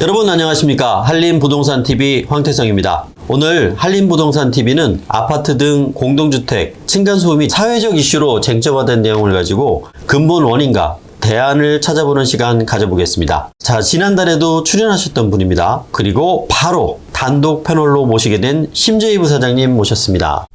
여러분 안녕하십니까. 한림부동산TV 황태성입니다. 오늘 한림부동산TV는 아파트 등 공동주택, 층간소음이 사회적 이슈로 쟁점화된 내용을 가지고 근본 원인과 대안을 찾아보는 시간 가져보겠습니다. 자, 지난달에도 출연하셨던 분입니다. 그리고 바로 단독 패널로 모시게 된 심재희 부사장님 모셨습니다.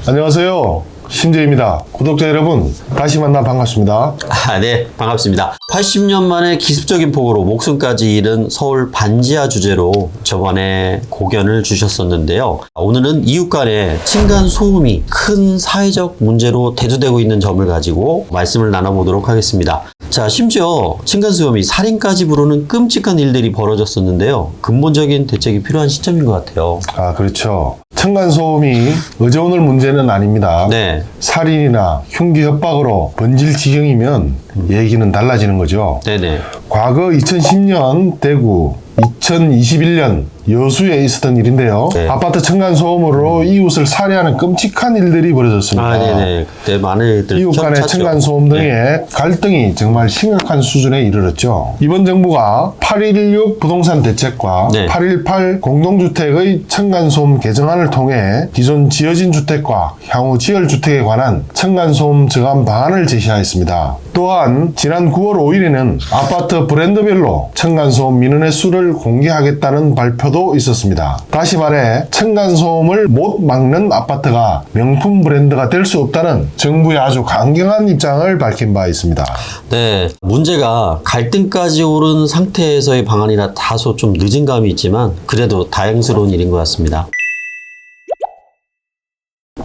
안녕하세요. 심재희입니다. 구독자 여러분, 다시 만나 반갑습니다. 네, 반갑습니다. 80년 만에 기습적인 폭우로 목숨까지 잃은 서울 반지하 주제로 저번에 고견을 주셨었는데요. 오늘은 이웃 간의 층간소음이 큰 사회적 문제로 대두되고 있는 점을 가지고 말씀을 나눠보도록 하겠습니다. 자, 심지어 층간소음이 살인까지 부르는 끔찍한 일들이 벌어졌었는데요. 근본적인 대책이 필요한 시점인 것 같아요. 그렇죠. 층간소음이 어제 오늘 문제는 아닙니다. 네. 살인이나 흉기 협박으로 번질 지경이면 얘기는 달라지는 거죠. 네네. 과거 2010년 대구, 2021년 여수에 있었던 일인데요. 네. 아파트 층간소음으로 이웃을 살해하는 끔찍한 일들이 벌어졌습니다. 네네. 그때 많은 일들 이웃 간의 층간소음 등의 갈등이 정말 심각한 수준에 이르렀죠. 이번 정부가 8.16 부동산 대책과 8.18 공동주택의 층간소음 개정안을 통해 기존 지어진 주택과 향후 지을 주택에 관한 층간소음 저감 방안을 제시하였습니다. 또한 지난 9월 5일에는 아파트 브랜드별로 층간소음 민원의 수를 공개하겠다는 발표도 있었습니다. 다시 말해 층간소음을 못 막는 아파트가 명품 브랜드가 될 수 없다는 정부의 아주 강경한 입장을 밝힌 바 있습니다. 네, 문제가 갈등까지 오른 상태에서의 방안이라 다소 좀 늦은 감이 있지만 그래도 다행스러운 일인 것 같습니다.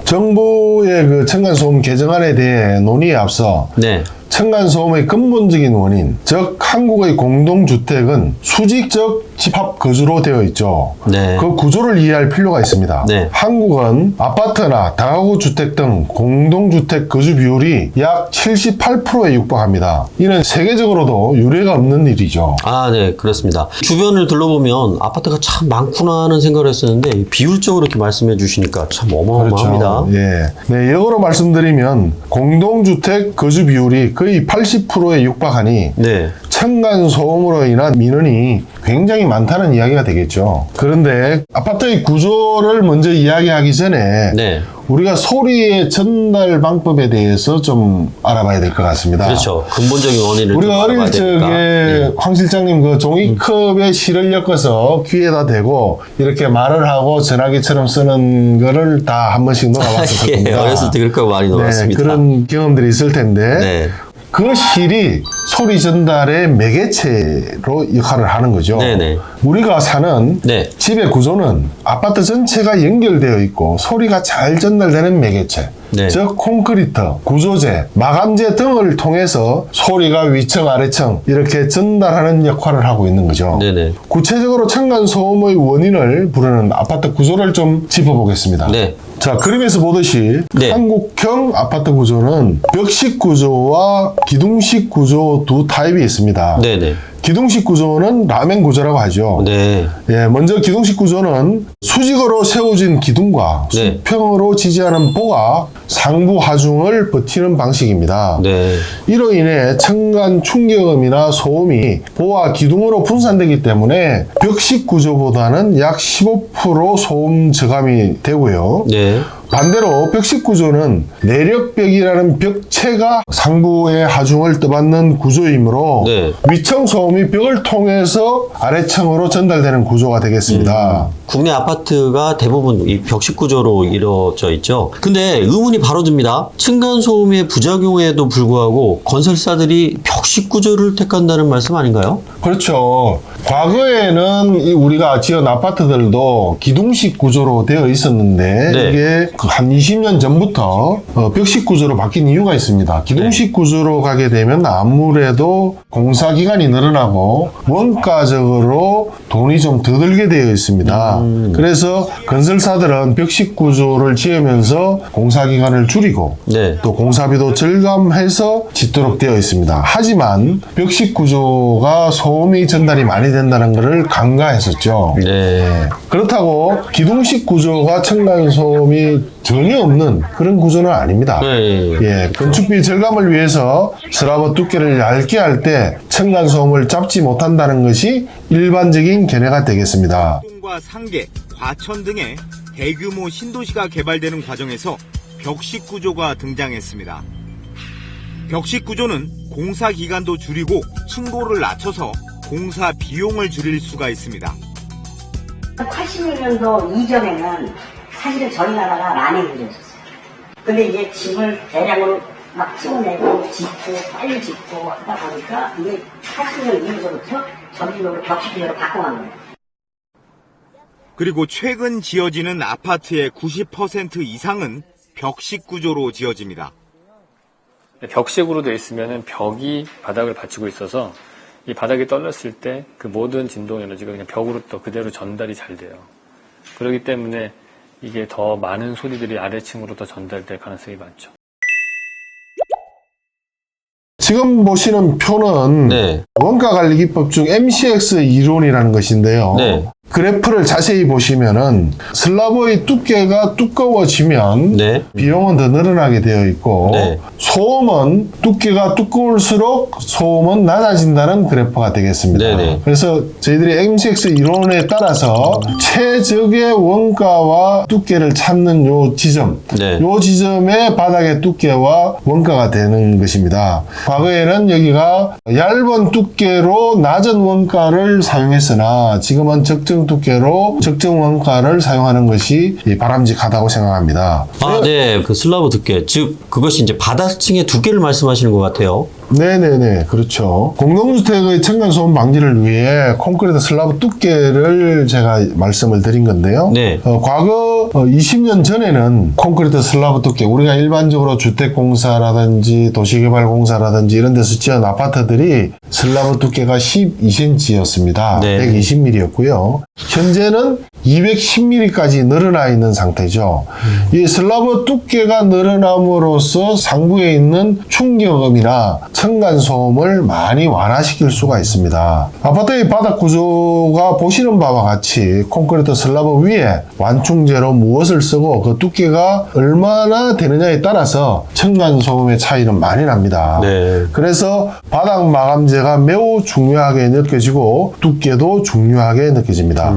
정부의 그 층간소음 개정안에 대해 논의에 앞서 층간소음의 근본적인 원인, 즉 한국의 공동주택은 수직적 집합 거주로 되어 있죠. 그 구조를 이해할 필요가 있습니다. 한국은 아파트나 다가구 주택 등 공동주택 거주 비율이 약 78%에 육박합니다. 이는 세계적으로도 유례가 없는 일이죠. 네, 그렇습니다. 주변을 둘러보면 아파트가 참 많구나 하는 생각을 했었는데 비율적으로 이렇게 말씀해 주시니까 참 어마어마합니다. 네, 역으로 말씀드리면 공동주택 거주 비율이 거의 80%에 육박하니 층간소음으로 인한 민원이 굉장히 많다는 이야기가 되겠죠. 그런데 아파트의 구조를 먼저 이야기하기 전에 우리가 소리의 전달 방법에 대해서 좀 알아봐야 될 것 같습니다. 그렇죠. 근본적인 원인을 우리가 어릴 적에 황 실장님 그 종이컵에 실을 엮어서 귀에다 대고 이렇게 말을 하고 전화기처럼 쓰는 거를 다 한 번씩 놀아봤을 겁니다. 어렸을 때 그렇게 많이 놀았습니다. 그런 경험들이 있을 텐데 그 실이 소리 전달의 매개체로 역할을 하는 거죠. 우리가 사는 집의 구조는 아파트 전체가 연결되어 있고 소리가 잘 전달되는 매개체, 즉 콘크리트, 구조재, 마감재 등을 통해서 소리가 위층, 아래층 이렇게 전달하는 역할을 하고 있는 거죠. 구체적으로 층간소음의 원인을 부르는 아파트 구조를 좀 짚어보겠습니다. 자, 그림에서 보듯이 한국형 아파트 구조는 벽식 구조와 기둥식 구조 두 타입이 있습니다. 기둥식 구조는 라멘 구조라고 하죠. 먼저 기둥식 구조는 수직으로 세워진 기둥과 수평으로 지지하는 보가 상부 하중을 버티는 방식입니다. 이로 인해 층간 충격음이나 소음이 보와 기둥으로 분산되기 때문에 벽식 구조보다는 약 15% 소음 저감이 되고요. 반대로 벽식 구조는 내력벽이라는 벽체가 상부의 하중을 떠받는 구조이므로 위층 소음이 벽을 통해서 아래층으로 전달되는 구조가 되겠습니다. 국내 아파트가 대부분 이 벽식 구조로 이루어져 있죠. 근데 의문이 바로 듭니다. 층간소음의 부작용에도 불구하고 건설사들이 벽식 구조를 택한다는 말씀 아닌가요? 그렇죠. 과거에는 우리가 지은 아파트들도 기둥식 구조로 되어 있었는데 이게 한 20년 전부터 벽식 구조로 바뀐 이유가 있습니다. 기둥식 구조로 가게 되면 아무래도 공사 기간이 늘어나고 원가적으로 돈이 좀 더 들게 되어 있습니다. 그래서 건설사들은 벽식 구조를 지으면서 공사 기간을 줄이고 또 공사비도 절감해서 짓도록 되어 있습니다. 하지만 벽식 구조가 소음이 전달이 많이 된다는 것을 간과했었죠. 네. 그렇다고 기둥식 구조가 층간소음이 전혀 없는 그런 구조는 아닙니다. 예, 건축비 절감을 위해서 슬라브 두께를 얇게 할 때 층간소음을 잡지 못한다는 것이 일반적인 견해가 되겠습니다. 과 상계, 과천 등의 대규모 신도시가 개발되는 과정에서 벽식 구조가 등장했습니다. 벽식 구조는 공사 기간도 줄이고 층고를 낮춰서 공사 비용을 줄일 수가 있습니다. 86년도 이전에는 사실은 저희 나라가 라멘 구조였어요. 근데 이제 집을 대량으로 막 찍어내고 짓고 빨리 짓고 하다 보니까 이게 80년 이후부터 전기적으로 벽식 구조로 바꿔간 거예요. 그리고 최근 지어지는 아파트의 90% 이상은 벽식 구조로 지어집니다. 벽식으로 되어 있으면 벽이 바닥을 받치고 있어서 이 바닥이 떨렸을 때 그 모든 진동 에너지가 그냥 벽으로 또 그대로 전달이 잘 돼요. 그렇기 때문에 이게 더 많은 소리들이 아래층으로 더 전달될 가능성이 많죠. 지금 보시는 표는 원가관리기법 중 MCX 이론이라는 것인데요. 그래프를 자세히 보시면은 슬라브의 두께가 두꺼워지면 비용은 더 늘어나게 되어 있고 소음은 두께가 두꺼울수록 소음은 낮아진다는 그래프가 되겠습니다. 그래서 저희들이 MCX 이론에 따라서 최적의 원가와 두께를 찾는 요 지점, 요 지점의 바닥의 두께와 원가가 되는 것입니다. 과거에는 여기가 얇은 두께로 낮은 원가를 사용했으나 지금은 적정 두께로 적정 원가를 사용하는 것이 바람직하다고 생각합니다. 네. 그 슬라브 두께, 즉 그것이 이제 바닥층의 두께를 말씀하시는 것 같아요. 네네네, 그렇죠. 공동주택의 층간소음 방지를 위해 콘크리트 슬라브 두께를 제가 말씀을 드린 건데요. 과거 20년 전에는 콘크리트 슬라브 두께, 우리가 일반적으로 주택공사라든지 도시개발공사라든지 이런 데서 지은 아파트들이 슬라브 두께가 12cm였습니다. 120mm였고요. 현재는 210mm까지 늘어나 있는 상태죠. 이 슬라브 두께가 늘어남으로써 상부에 있는 충격음이나 층간소음을 많이 완화시킬 수가 있습니다. 아파트의 바닥 구조가 보시는 바와 같이 콘크리트 슬라브 위에 완충제로 무엇을 쓰고 그 두께가 얼마나 되느냐에 따라서 층간소음의 차이는 많이 납니다. 그래서 바닥 마감재가 매우 중요하게 느껴지고 두께도 중요하게 느껴집니다.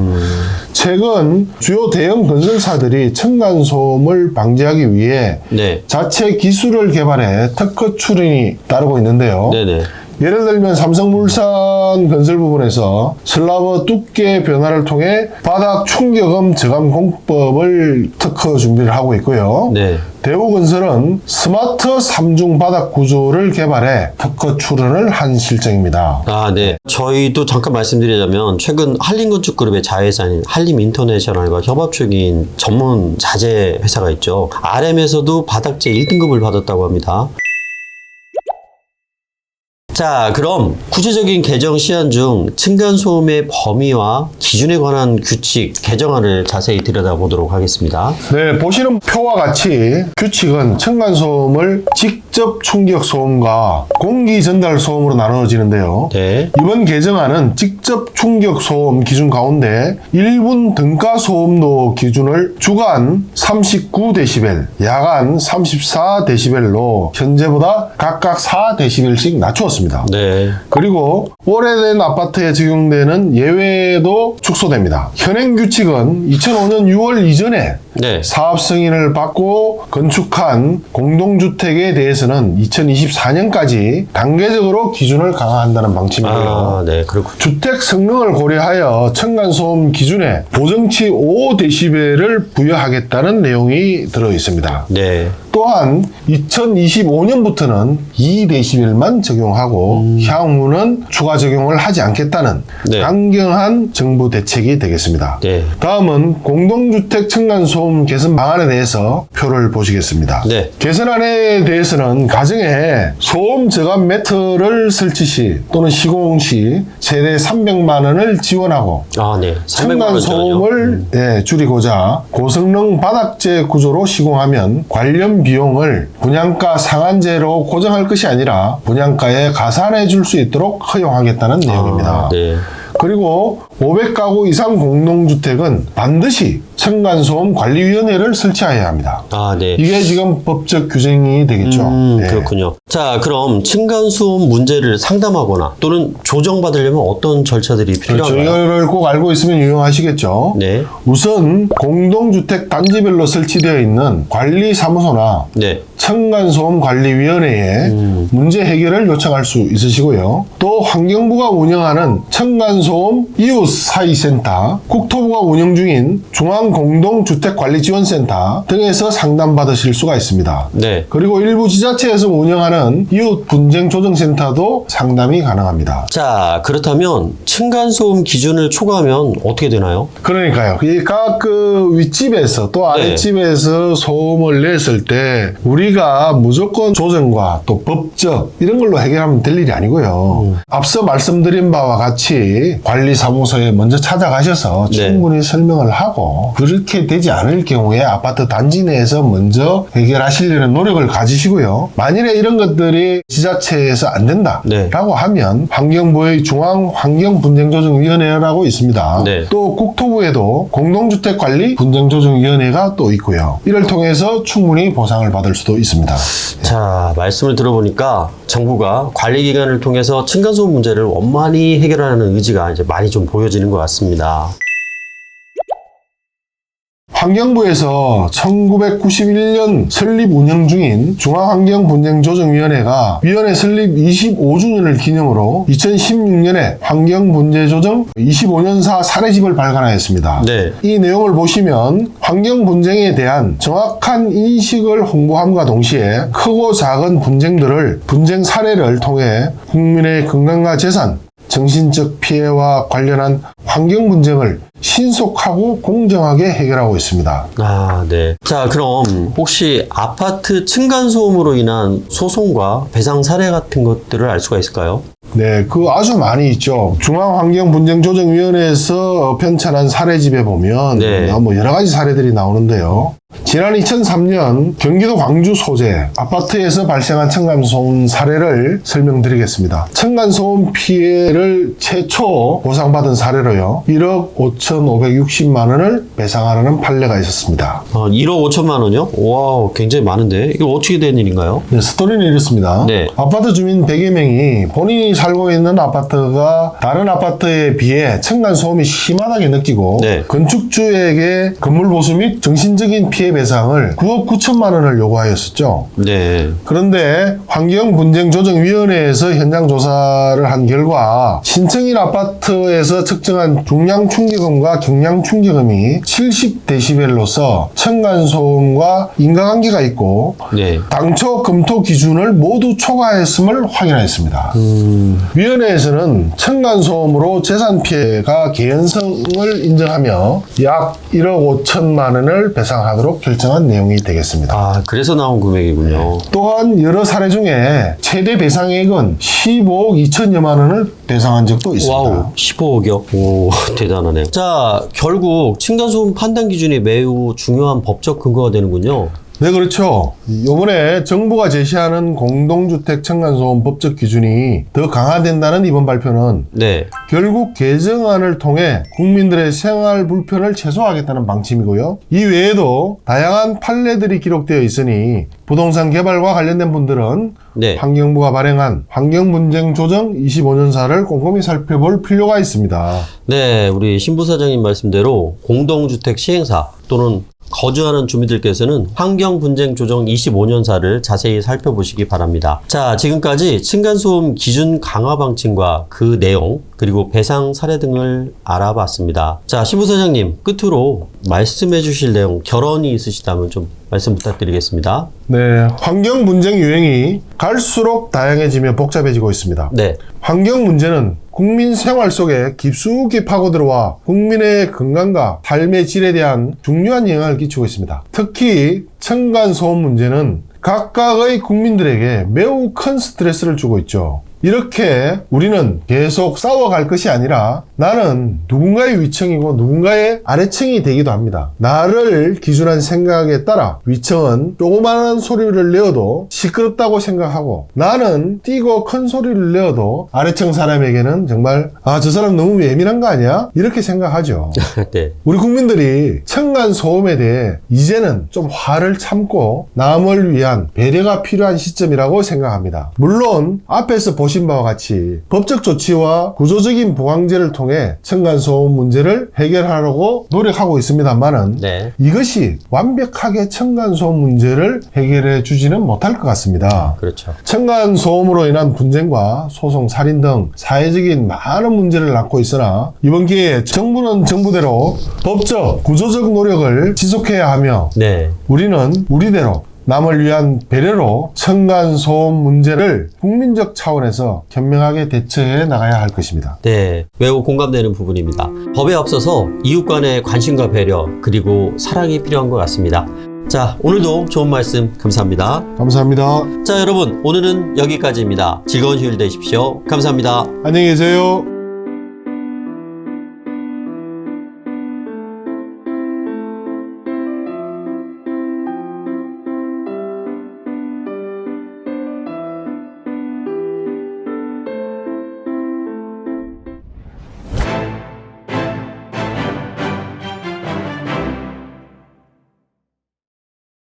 최근 주요 대형 건설사들이 층간소음을 방지하기 위해 자체 기술을 개발해 특허 출원이 따르고 있는데요. 예를 들면 삼성물산 건설 부분에서 슬라브 두께 변화를 통해 바닥 충격음 저감 공법을 특허 준비를 하고 있고요. 대우건설은 스마트 3중 바닥 구조를 개발해 특허 출원을 한 실정입니다. 저희도 잠깐 말씀드리자면 최근 한림건축그룹의 자회사인 한림인터내셔널과 협업 중인 전문 자재 회사가 있죠. RM에서도 바닥재 1등급을 받았다고 합니다. 자, 그럼 구체적인 개정 시안 중 층간소음의 범위와 기준에 관한 규칙, 개정안을 자세히 들여다보도록 하겠습니다. 보시는 표와 같이 규칙은 층간소음을 직접 충격 소음과 공기 전달 소음으로 나누어지는데요. 이번 개정안은 직접 충격 소음 기준 가운데 1분 등가 소음도 기준을 주간 39dB, 야간 34dB로 현재보다 각각 4dB씩 낮추었습니다. 그리고 오래된 아파트에 적용되는 예외도 축소됩니다. 현행 규칙은 2005년 6월 이전에 사업 승인을 받고 건축한 공동주택에 대해서는 2024년까지 단계적으로 기준을 강화한다는 방침이고요. 주택 성능을 고려하여 층간소음 기준에 보정치 5dB를 부여하겠다는 내용이 들어 있습니다. 또한 2025년부터는 2dB만 적용하고 향후는 추가 적용을 하지 않겠다는 강경한 정부 대책이 되겠습니다. 다음은 공동주택 층간소음 개선 방안에 대해서 표를 보시겠습니다. 개선안에 대해서는 가정에 소음 저감 매트를 설치 시 또는 시공 시 최대 300만 원을 지원하고 층간소음을 줄이고자 고성능 바닥재 구조로 시공하면 관련 비용을 분양가 상한제로 고정할 것이 아니라 분양가에 가산해 줄 수 있도록 허용하겠다는 내용입니다. 그리고 500가구 이상 공동주택은 반드시 층간소음관리위원회를 설치해야 합니다. 아, 네. 이게 지금 법적 규정이 되겠죠. 네. 그렇군요. 자, 그럼 층간소음 문제를 상담하거나 또는 조정받으려면 어떤 절차들이 필요한가요? 그렇죠. 이거를 꼭 알고 있으면 유용하시겠죠. 네. 우선 공동주택 단지별로 설치되어 있는 관리사무소나 네. 층간소음관리위원회에 문제 해결을 요청할 수 있으시고요. 또 환경부가 운영하는 층간소음 이웃사이센터, 국토부가 운영 중인 중앙공동주택관리지원센터 등에서 상담받으실 수가 있습니다. 네. 그리고 일부 지자체에서 운영하는 이웃분쟁조정센터도 상담이 가능합니다. 자, 그렇다면 층간소음 기준을 초과하면 어떻게 되나요? 그러니까요. 각 그 윗집에서 또 아랫집에서 소음을 냈을 때 우리가 무조건 조정과 또 법적 이런 걸로 해결하면 될 일이 아니고요. 앞서 말씀드린 바와 같이 관리사무소에 먼저 찾아가셔서 충분히 설명을 하고 그렇게 되지 않을 경우에 아파트 단지 내에서 먼저 해결하시려는 노력을 가지시고요. 만일에 이런 것들이 지자체에서 안 된다라고 하면 환경부의 중앙환경분쟁조정위원회라고 있습니다. 또 국토부에도 공동주택관리분쟁조정위원회가 또 있고요. 이를 통해서 충분히 보상을 받을 수도 있습니다. 자, 말씀을 들어보니까 정부가 관리기관을 통해서 층간소음 문제를 원만히 해결하는 의지가 이제 많이 좀 보여지는 것 같습니다. 환경부에서 1991년 설립 운영 중인 중앙환경분쟁조정위원회가 위원회 설립 25주년을 기념으로 2016년에 환경분쟁조정 25년사 사례집을 발간하였습니다. 이 내용을 보시면 환경분쟁에 대한 정확한 인식을 홍보함과 동시에 크고 작은 분쟁 사례를 통해 국민의 건강과 재산, 정신적 피해와 관련한 환경 분쟁을 신속하고 공정하게 해결하고 있습니다. 아, 네. 자, 그럼 혹시 아파트 층간소음으로 인한 소송과 배상 사례 같은 것들을 알 수가 있을까요? 네, 아주 많이 있죠. 중앙환경분쟁조정위원회에서 편찬한 사례집에 보면 여러 가지 사례들이 나오는데요. 지난 2003년 경기도 광주 소재 아파트에서 발생한 층간소음 사례를 설명드리겠습니다. 층간소음 피해를 최초 보상받은 사례로요. 1억 5,560만 원을 배상하라는 판례가 있었습니다. 1억 5천만 원이요? 와, 굉장히 많은데 이거 어떻게 된 일인가요? 네, 스토리는 이렇습니다. 아파트 주민 100여 명이 본인이 살고 있는 아파트가 다른 아파트에 비해 층간소음이 심하다게 느끼고 건축주에게 건물 보수 및 정신적인 피해 배상을 9억 9천만 원을 요구하였었죠. 그런데 환경분쟁조정위원회에서 현장 조사를 한 결과 신청인 아파트에서 측정한 중량충격음과 경량충격음이 70dB로서 층간소음과 인과관계가 있고 당초 검토 기준을 모두 초과했음을 확인하였습니다. 위원회에서는 층간소음으로 재산 피해가 개연성을 인정하며 약 1억 5천만 원을 배상하도록 결정한 내용이 되겠습니다. 아, 그래서 나온 금액이군요. 또한 여러 사례 중에 최대 배상액은 15억 2천여만 원을 배상한 적도 있습니다. 와우, 15억이요? 오, 대단하네요. 자, 결국 층간소음 판단 기준이 매우 중요한 법적 근거가 되는군요. 네, 그렇죠. 이번에 정부가 제시하는 공동주택 층간소음 법적 기준이 더 강화된다는 이번 발표는 결국 개정안을 통해 국민들의 생활 불편을 최소화하겠다는 방침이고요. 이 외에도 다양한 판례들이 기록되어 있으니 부동산 개발과 관련된 분들은 환경부가 발행한 환경분쟁조정 25년사를 꼼꼼히 살펴볼 필요가 있습니다. 네, 우리 신부사장님 말씀대로 공동주택 시행사 또는 거주하는 주민들께서는 환경분쟁조정 25년사를 자세히 살펴보시기 바랍니다. 자, 지금까지 층간소음 기준 강화 방침과 그 내용 그리고 배상 사례 등을 알아봤습니다. 자, 신부사장님 끝으로 말씀해 주실 내용 결론이 있으시다면 좀 말씀 부탁드리겠습니다. 네, 환경 분쟁 유형이 갈수록 다양해지며 복잡해지고 있습니다. 환경 문제는 국민 생활 속에 깊숙이 파고들어와 국민의 건강과 삶의 질에 대한 중요한 영향을 끼치고 있습니다. 특히 층간소음 문제는 각각의 국민들에게 매우 큰 스트레스를 주고 있죠. 이렇게 우리는 계속 싸워갈 것이 아니라 나는 누군가의 위층이고 누군가의 아래층이 되기도 합니다. 나를 기준한 생각에 따라 위층은 조그마한 소리를 내어도 시끄럽다고 생각하고 나는 뛰고 큰 소리를 내어도 아래층 사람에게는 정말 저 사람 너무 예민한 거 아니야? 이렇게 생각하죠. 네. 우리 국민들이 층간소음에 대해 이제는 좀 화를 참고 남을 위한 배려가 필요한 시점이라고 생각합니다. 물론 앞에서 보신 바와 같이 법적 조치와 구조적인 보강제를 통해 층간소음 문제를 해결하려고 노력하고 있습니다만은 네. 이것이 완벽하게 층간소음 문제를 해결해 주지는 못할 것 같습니다. 그렇죠. 층간소음으로 인한 분쟁과 소송, 살인 등 사회적인 많은 문제를 낳고 있으나 이번 기회에 정부는 정부대로 법적, 구조적 노력을 지속해야 하며 네. 우리는 우리대로 남을 위한 배려로 층간소음 문제를 국민적 차원에서 현명하게 대처해 나가야 할 것입니다. 네, 매우 공감되는 부분입니다. 법에 앞서서 이웃 간의 관심과 배려 그리고 사랑이 필요한 것 같습니다. 자, 오늘도 좋은 말씀 감사합니다. 감사합니다. 자, 여러분 오늘은 여기까지입니다. 즐거운 휴일 되십시오. 감사합니다. 안녕히 계세요.